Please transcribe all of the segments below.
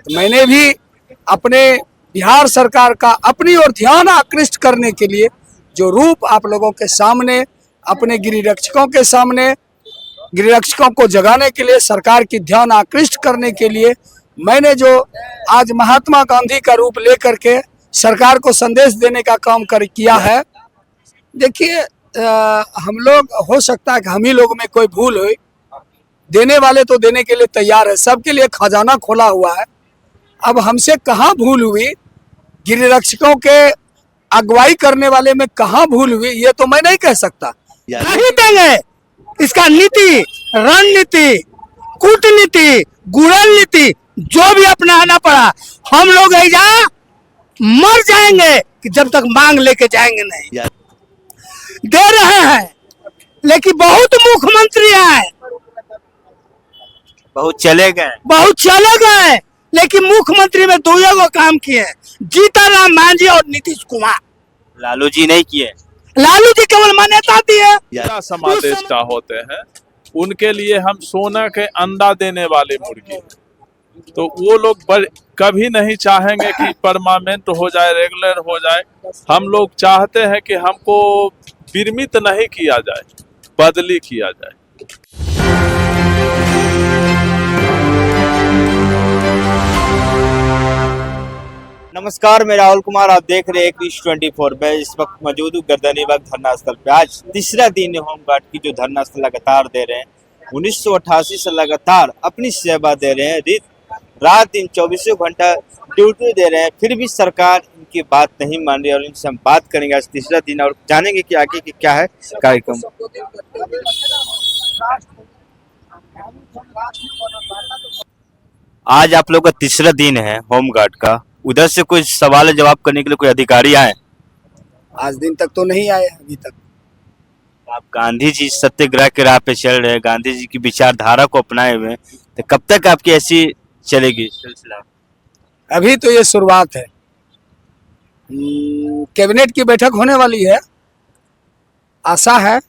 तो मैंने भी अपने बिहार सरकार का अपनी ओर ध्यान आकृष्ट करने के लिए जो रूप आप लोगों के सामने, अपने गिरिरक्षकों के सामने, गिरिरक्षकों को जगाने के लिए, सरकार की ध्यान आकृष्ट करने के लिए मैंने जो आज महात्मा गांधी का रूप लेकर के सरकार को संदेश देने का काम किया है। देखिए, हम लोग, हो सकता है कि हम ही लोग में कोई भूल हुई, देने वाले तो देने के लिए तैयार है, सबके लिए खजाना खोला हुआ है। अब हमसे कहाँ भूल हुई, गिरिरक्षकों के अगुवाई करने वाले में कहाँ भूल हुई, ये तो मैं नहीं कह सकता। नहीं देंगे, इसका नीति, रणनीति, कूटनीति, गुणनीति जो भी अपनाना पड़ा, हम लोग ऐसा मर जाएंगे कि जब तक मांग लेके जाएंगे नहीं। दे रहे हैं, लेकिन बहुत मुख्यमंत्री आए, बहुत चले गए, लेकिन मुख्यमंत्री में दो गो काम किए, जीतनराम मांझी और नीतीश कुमार। लालू जी नहीं किए। लालू जी केवल मान्यता दिए। समादेष्टा होते हैं, उनके लिए हम सोना के अंडा देने वाले मुर्गी, तो वो लोग कभी नहीं चाहेंगे कि परमानेंट हो जाए, रेगुलर हो जाए। हम लोग चाहते हैं कि हमको विरमित नहीं किया जाए, बदली किया जाए। नमस्कार, मैं राहुल कुमार, आप देख रहे हैं क्रिश 24। मैं इस वक्त मौजूद हूँ गर्दनीबाग धरना स्थल पे। आज तीसरा दिन है होमगार्ड की जो धरना स्थल लगातार दे रहे हैं। 1988 से लगातार अपनी सेवा दे रहे हैं, रात दिन 24 घंटा ड्यूटी दे रहे हैं, फिर भी सरकार इनकी बात नहीं मान रही। और इनसे हम बात करेंगे आज तीसरा दिन और जानेंगे कि आगे की क्या है कार्यक्रम। आज आप लोग का तीसरा दिन है होमगार्ड का, उधर से कोई सवाल जवाब करने के लिए कोई अधिकारी आए? आज दिन तक तो नहीं आए अभी तक। आप गांधी जी सत्याग्रह के राह पे चल रहे हैं, गांधी जी की विचारधारा को अपनाए हुए, तो कब तक आपकी ऐसी चलेगी सिलसिला? अभी तो ये शुरुआत है। कैबिनेट की बैठक होने वाली है। आशा है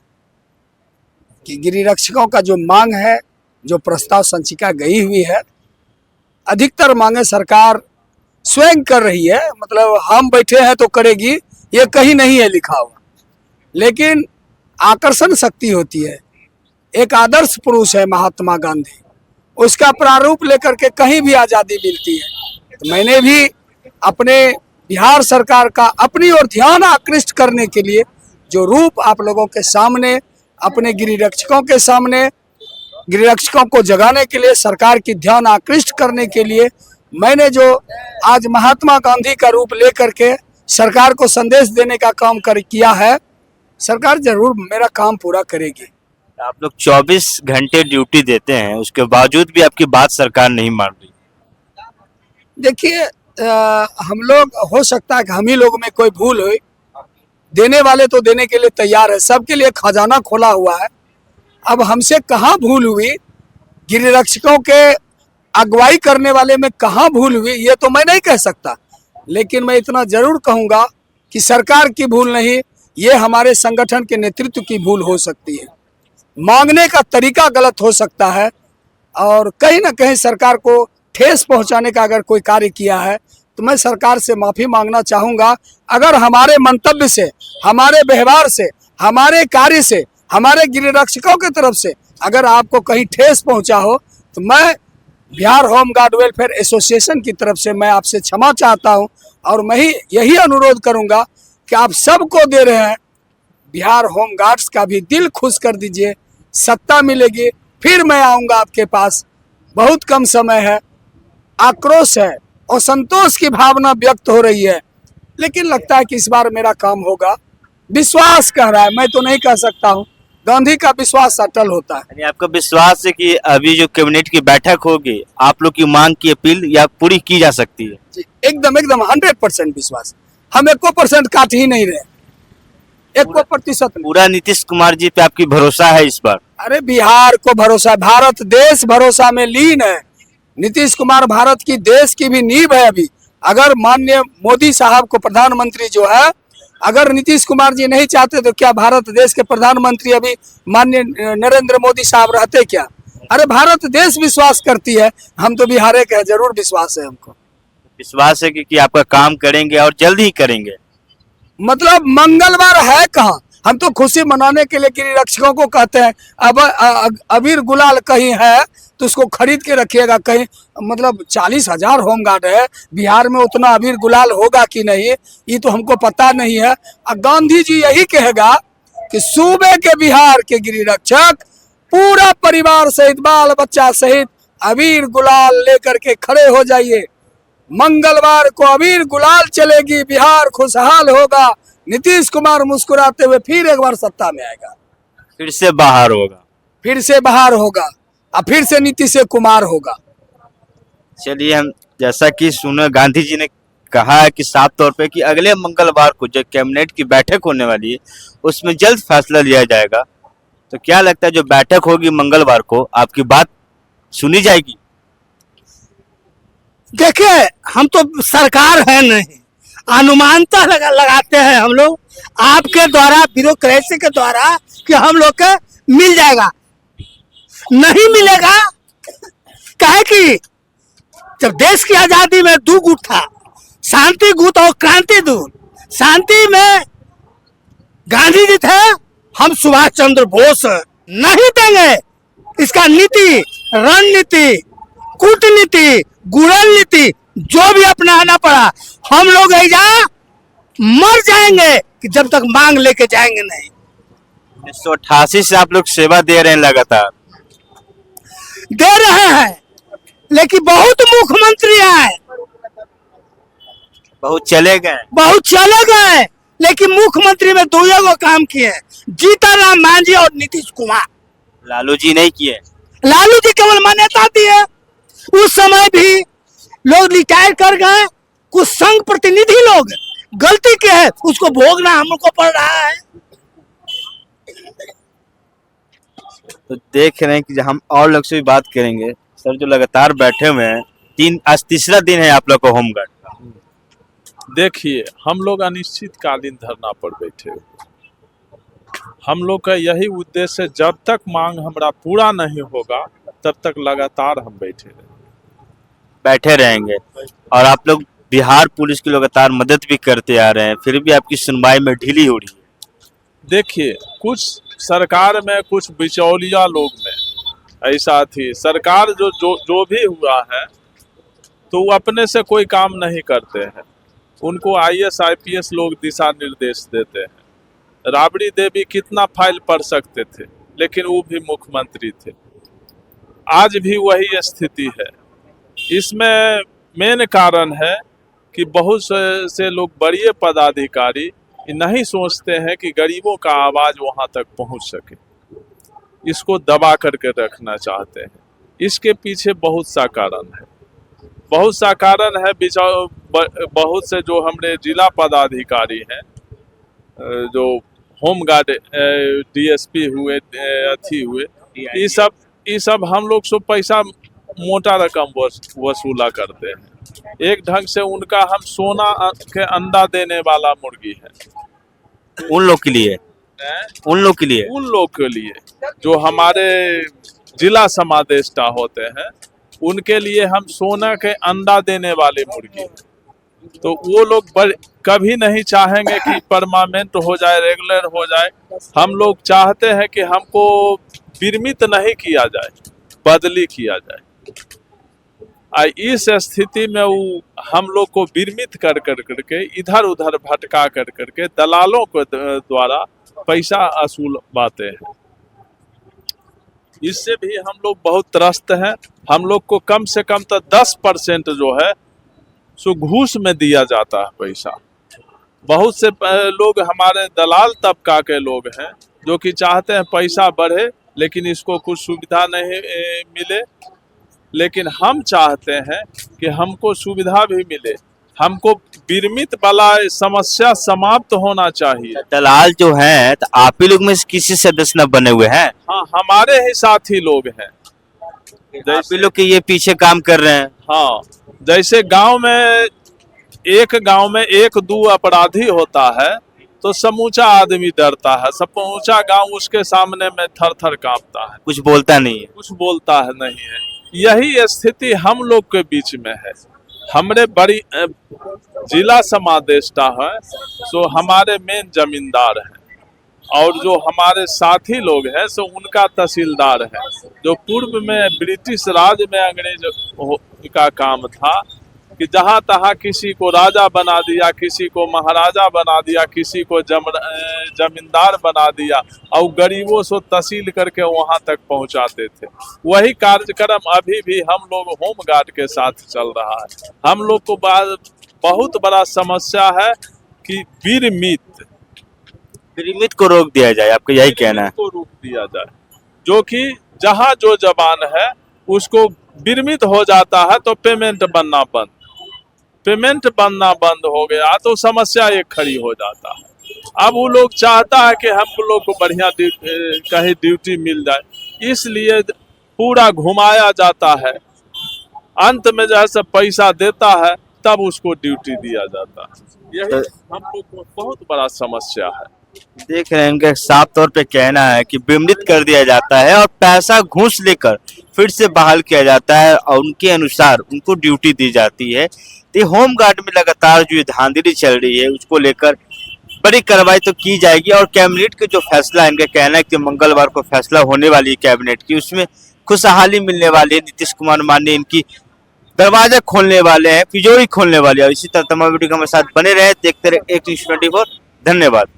कि गिरिरक्षकों का जो मांग है, जो प्रस्ताव संचिका गई हुई है, अधिकतर मांगे सरकार स्वयं कर रही है। मतलब हम बैठे हैं तो करेगी, ये कहीं नहीं है लिखा हुआ, लेकिन आकर्षण शक्ति होती है। एक आदर्श पुरुष है महात्मा गांधी, उसका प्रारूप लेकर के कहीं भी आज़ादी मिलती है। तो मैंने भी अपने बिहार सरकार का अपनी ओर ध्यान आकृष्ट करने के लिए जो रूप आप लोगों के सामने, अपने गिरिरक्षकों के सामने, गिरिरक्षकों को जगाने के लिए, सरकार की ध्यान आकृष्ट करने के लिए मैंने जो आज महात्मा गांधी का रूप लेकर के सरकार को संदेश देने का काम किया है, सरकार जरूर मेरा काम पूरा करेगी। आप लोग 24 घंटे ड्यूटी देते हैं, उसके बावजूद भी आपकी बात सरकार नहीं मान रही। देखिए, हम लोग, हो सकता है कि हम ही लोग में कोई भूल हुई, देने वाले तो देने के लिए तैयार है, सबके लिए खजाना खोला हुआ है। अब हमसे कहाँ भूल हुई, गिरिरक्षकों के अगुवाई करने वाले में कहाँ भूल हुई, ये तो मैं नहीं कह सकता, लेकिन मैं इतना जरूर कहूँगा कि सरकार की भूल नहीं, ये हमारे संगठन के नेतृत्व की भूल हो सकती है। मांगने का तरीका गलत हो सकता है और कहीं ना कहीं सरकार को ठेस पहुंचाने का अगर कोई कार्य किया है तो मैं सरकार से माफ़ी मांगना चाहूँगा। अगर हमारे मंतव्य से, हमारे व्यवहार से, हमारे कार्य से, हमारे गिरिरक्षकों की तरफ से अगर आपको कहीं ठेस पहुँचा हो तो मैं बिहार होमगार्ड वेलफेयर एसोसिएशन की तरफ से मैं आपसे क्षमा चाहता हूं। और मैं यही अनुरोध करूंगा कि आप सबको दे रहे हैं, बिहार होमगार्ड्स का भी दिल खुश कर दीजिए। सत्ता मिलेगी फिर मैं आऊंगा आपके पास, बहुत कम समय है। आक्रोश है और संतोष की भावना व्यक्त हो रही है, लेकिन लगता है कि इस बार मेरा काम होगा। विश्वास कह रहा है, मैं तो नहीं कह सकता हूँ। गांधी का विश्वास अटल होता है। यानी आपका विश्वास है कि अभी जो कैबिनेट की बैठक होगी, आप लोग की मांग की अपील या पूरी की जा सकती है? एकदम एकदम 100% विश्वास। हम 1% काट ही नहीं रहे, 1% पूरा नीतीश कुमार जी पे आपकी भरोसा है इस बार? अरे बिहार को भरोसा, भारत देश भरोसा में लीन है। नीतीश कुमार भारत की, देश की भी नींव है। अभी अगर माननीय मोदी साहब को प्रधानमंत्री जो है, अगर नीतीश कुमार जी नहीं चाहते तो क्या भारत देश के प्रधानमंत्री अभी माननीय नरेंद्र मोदी साहब रहते क्या? अरे भारत देश विश्वास करती है, हम तो बिहार के हैं, जरूर विश्वास है हमको। विश्वास है कि आपका काम करेंगे और जल्द ही करेंगे। मतलब मंगलवार है कहाँ, हम तो खुशी मनाने के लिए गिरिरक्षकों को कहते हैं अब अबीर गुलाल कहीं है तो उसको खरीद के रखिएगा कहीं। मतलब 40,000 होमगार्ड है बिहार में, उतना अबीर गुलाल होगा कि नहीं ये तो हमको पता नहीं है। गांधी जी यही कहेगा कि सूबे के बिहार के गिरिरक्षक पूरा परिवार सहित बाल बच्चा सहित अबीर गुलाल लेकर के खड़े हो जाइए। मंगलवार को अबीर गुलाल चलेगी, बिहार खुशहाल होगा, नीतीश कुमार मुस्कुराते हुए फिर एक बार सत्ता में आएगा, फिर से बाहर होगा, फिर से बाहर होगा और फिर से नीतीश कुमार होगा। चलिए, हम जैसा कि सुना गांधी जी ने कहा है कि साफ तौर पे कि अगले मंगलवार को जो कैबिनेट की बैठक होने वाली है उसमें जल्द फैसला लिया जाएगा। तो क्या लगता है जो बैठक होगी मंगलवार को, आपकी बात सुनी जाएगी? देखिए, हम तो सरकार है नहीं, अनुमानता लगाते हैं हम लोग आपके द्वारा, ब्यूरोक्रेसी के द्वारा कि हम लोग के मिल जाएगा। नहीं मिलेगा, काहे कि जब देश की आजादी में दो गुट था, शांति गुट और क्रांति दूत। शांति में गांधी जी थे, हम सुभाष चंद्र बोस। नहीं देंगे, इसका नीति, रणनीति, कूटनीति, गुणनीति जो भी अपनाना पड़ा, हम लोग ऐसा मर जाएंगे कि जब तक मांग लेके जाएंगे नहीं। 1988 से आप लोग सेवा दे रहे हैं, लगातार दे रहे हैं, लेकिन बहुत मुख्यमंत्री आए, बहुत चले गए, लेकिन मुख्यमंत्री में दो को काम किए, जीतन मांझी और नीतीश कुमार। लालू जी नहीं किए। लालू जी केवल मान्यता दिए। उस समय भी लोग रिटायर कर गए, कुछ संघ प्रतिनिधि लोग गलती के है, उसको भोगना हमको पड़ रहा है। तो देख रहे हैं कि हम और लोग से भी बात करेंगे। सर, जो लगातार बैठे हुए हैं, आज तीसरा दिन है आप लोग को होमगार्ड का। देखिए, हम लोग अनिश्चितकालीन धरना पर बैठे हुए, हम लोग का यही उद्देश्य है, जब तक मांग हमारा पूरा नहीं होगा तब तक लगातार हम बैठे रहेंगे। और आप लोग बिहार पुलिस की लगातार मदद भी करते आ रहे हैं, फिर भी आपकी सुनवाई में ढीली हो रही है। देखिए, कुछ सरकार में, कुछ बिचौलिया लोग में ऐसा थी। सरकार जो भी हुआ है तो वो अपने से कोई काम नहीं करते हैं, उनको IAS IPS लोग दिशा निर्देश देते हैं। राबड़ी देवी कितना फाइल पढ़ सकते थे, लेकिन वो भी मुख्यमंत्री थे। आज भी वही स्थिति है। इसमें मेन कारण है कि बहुत से लोग, बड़े पदाधिकारी नहीं सोचते हैं कि गरीबों का आवाज वहां तक पहुंच सके, इसको दबा करके रखना चाहते हैं। इसके पीछे बहुत सा कारण है, बहुत से जो हमारे जिला पदाधिकारी हैं, जो होमगार्ड DSP हुए, ये सब हम लोग सब पैसा मोटा रकम वसूला करते हैं। एक ढंग से उनका हम सोना के अंडा देने वाला मुर्गी है। उन लोग के लिए जो हमारे जिला समादेष्टा होते हैं, उनके लिए हम सोना के अंडा देने वाले मुर्गी हैं। तो वो लोग कभी नहीं चाहेंगे कि परमानेंट हो जाए, रेगुलर हो जाए। हम लोग चाहते हैं कि हमको विरमित नहीं किया जाए, बदली किया जाए। इस स्थिति में वो हम लोग को विरमित कर करके इधर उधर भटका कर करके दलालों के द्वारा पैसा असुलवाते हैं। इससे भी हम लोग बहुत त्रस्त हैं। हम लोग को कम से कम तो 10% जो है सो घूस में दिया जाता है पैसा। बहुत से लोग हमारे दलाल तबका के लोग हैं जो कि चाहते हैं पैसा बढ़े, लेकिन इसको कुछ सुविधा नहीं मिले। लेकिन हम चाहते हैं कि हमको सुविधा भी मिले, हमको विरमित वाला समस्या समाप्त होना चाहिए। दलाल जो है, तो आप ही लोग में किसी सदस्य न बने हुए हैं? हाँ, हमारे ही साथी लोग हैं, आप ही लोग के ये पीछे काम कर रहे हैं। हाँ, जैसे गांव में एक 2 अपराधी होता है तो समूचा आदमी डरता है, समूचा गांव उसके सामने में थर थर कांपता है, कुछ बोलता नहीं है। कुछ बोलता है नहीं है। यही स्थिति हम लोग के बीच में है। हमरे बड़ी जिला समादेष्टा है, सो हमारे मेन जमींदार हैं, और जो हमारे साथी लोग हैं सो उनका तहसीलदार है। जो पूर्व में ब्रिटिश राज में अंग्रेज का काम था कि जहाँ तहाँ किसी को राजा बना दिया, किसी को महाराजा बना दिया, किसी को जमींदार बना दिया, और गरीबों से तहसील करके वहां तक पहुंचाते थे। वही कार्यक्रम अभी भी हम लोग होमगार्ड के साथ चल रहा है। हम लोग को बहुत बड़ा समस्या है कि विरमित को रोक दिया जाए, आपका यही कहना है? को रोक दिया जाए, जो कि जहाँ जो जवान है उसको विरमित हो जाता है तो पेमेंट बनना बंद हो गया तो समस्या एक खड़ी हो जाता है। अब वो लोग चाहता है कि हम लोग को बढ़िया कहीं ड्यूटी मिल जाए, इसलिए पूरा घुमाया जाता है। अंत में जैसे पैसा देता है तब उसको ड्यूटी दिया जाता है। यही हम लोग को बहुत बड़ा समस्या है। देख रहे हैं, इनका साफ तौर पे कहना है कि विमृत कर दिया जाता है और पैसा घूस लेकर फिर से बहाल किया जाता है और उनके अनुसार उनको ड्यूटी दी जाती है। तो होमगार्ड में लगातार जो धांधली चल रही है उसको लेकर बड़ी कार्रवाई तो की जाएगी। और कैबिनेट के जो फैसला है, इनका कहना है कि मंगलवार को फैसला होने वाली है कैबिनेट की, उसमें खुशहाली मिलने वाली है। नीतीश कुमार माननीय इनकी दरवाजा खोलने वाले हैं, तिजोरी खोलने वाले हैं। और इसी तरह तमाम वीडियो के हमारे साथ बने रहे, देखते रहे एक न्यूज़ 24। धन्यवाद।